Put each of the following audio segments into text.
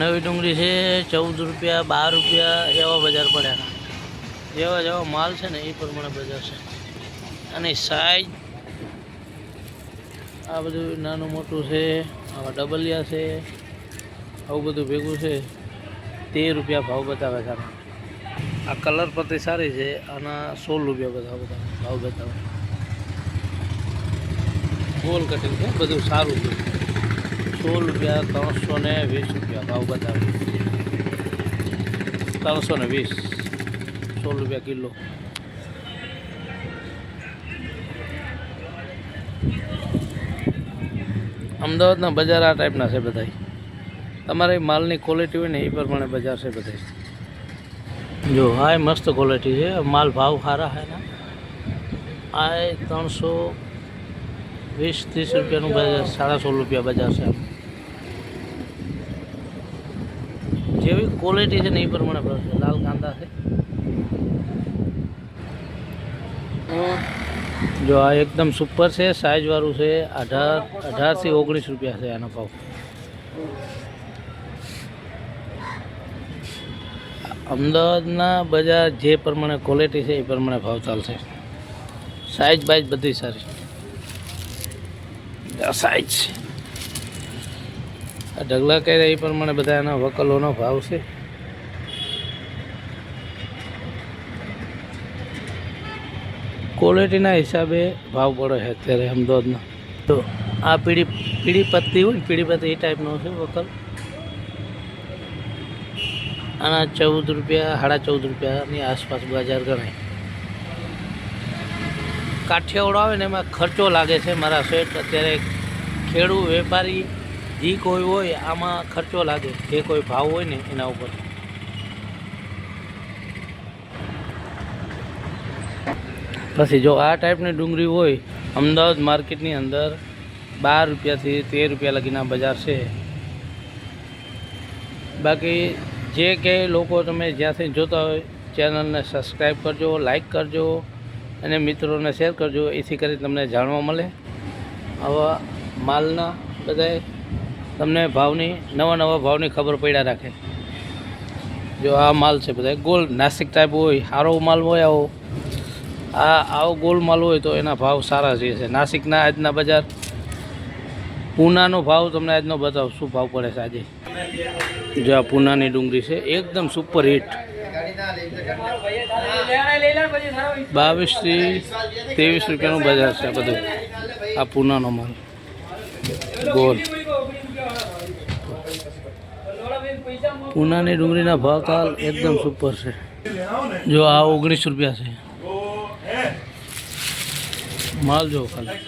નવી ડુંગળી છે 14 રૂપિયા 12 રૂપિયા એવા બજાર પડ્યા. જેવા જેવા માલ છે ને એ પ્રમાણે બજાર છે. અને સાઈઝ આ બધું નાનું મોટું છે, આવા ડબલિયા છે, આવું બધું ભેગું છે. 13 રૂપિયા ભાવ બતાવે છે. આ કલર પત્તી સારી છે, આના 16 રૂપિયા ભાવ બતાવે. ગોલ કટિંગ છે, બધું સારું છે. 16 રૂપિયા 320 રૂપિયા ભાવ બતાવે. 320 16 રૂપિયા કિલો. અમદાવાદના બજાર આ ટાઈપના છે બધા. તમારે માલની ક્વોલિટી હોય ને એ પ્રમાણે બજાર છે બધા. જો આ મસ્ત ક્વોલિટી છે, માલ ભાવ સારા છે ને. આ 320-30 રૂપિયાનું બજાર, 16.5 રૂપિયા બજાર છે. જેવી ક્વોલિટી છે ને એ પ્રમાણે ભાવ છે. લાલ કાંદા છે. જો આ એકદમ સુપર છે, સાઇઝવાળું છે. 18 થી 19 રૂપિયા છે આનો ભાવ. અમદાવાદના બજાર જે પ્રમાણે ક્વોલિટી છે એ પ્રમાણે ભાવ ચાલશે. સાઇઝ બાઇઝ બધી સારી. સાઇઝ આ ઢગલા કર્યા એ પ્રમાણે બધા એના વકલોનો ભાવ છે. ક્વોલિટીના હિસાબે ભાવ પડે છે અત્યારે અમદાવાદના. તો આ પીળી પત્તી હોય ને, પીળી પત્તી એ ટાઈપનો છે વકલ. આના 14 રૂપિયા 14.5 રૂપિયાની આસપાસ બજાર ગણાય. કાઠિયાવાડ આવે ને એમાં ખર્ચો લાગે છે મારા શેઠ. અત્યારે ખેડૂત વેપારી જે કોઈ હોય આમાં ખર્ચો લાગે, જે કોઈ ભાવ હોય ને એના ઉપર. પછી જો આ ટાઈપની ડુંગળી હોય અમદાવાદ માર્કેટની અંદર 12 રૂપિયાથી 13 રૂપિયા લગીના બજાર છે. બાકી જે કે લોકો તમે જ્યાંથી જોતા હોય ચેનલને સબસ્ક્રાઈબ કરજો, લાઈક કરજો અને મિત્રોને શેર કરજો. એથી કરી તમને જાણવા મળે આવા માલના બધાય તમને ભાવની નવા ભાવની ખબર પડ્યા રાખે. જો આ માલ છે બધા ગોલ નાસિક ટાઈપ હોય, સારો માલ હોય આવો ગોલ માલ હોય તો એના ભાવ સારા છે. નાસિકના આજના બજાર, પૂનાનો ભાવ તમને આજનો બતાવો શું ભાવ પડે છે આજે. જો આ પૂનાની ડુંગળી છે એકદમ સુપર હિટ. 22 થી 23 રૂપિયાનું બજાર છે આ બધું. આ પૂનાનો માલ ગોલ. પૂનાની ડુંગળીના ભાવ તાલ એકદમ સુપર છે. જો આ 19 રૂપિયા છે માલ. જો ખાલી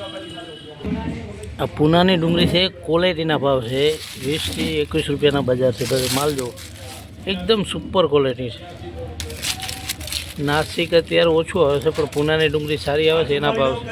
આ પૂનાની ડુંગળી છે, ક્વોલિટીના ભાવ છે. 20 થી 21 રૂપિયાના બજાર છે બધે. માલ જો એકદમ સુપર ક્વોલિટી છે. નાસિક અત્યારે ઓછું આવે છે પણ પૂનાની ડુંગળી સારી આવે છે એના ભાવ છે.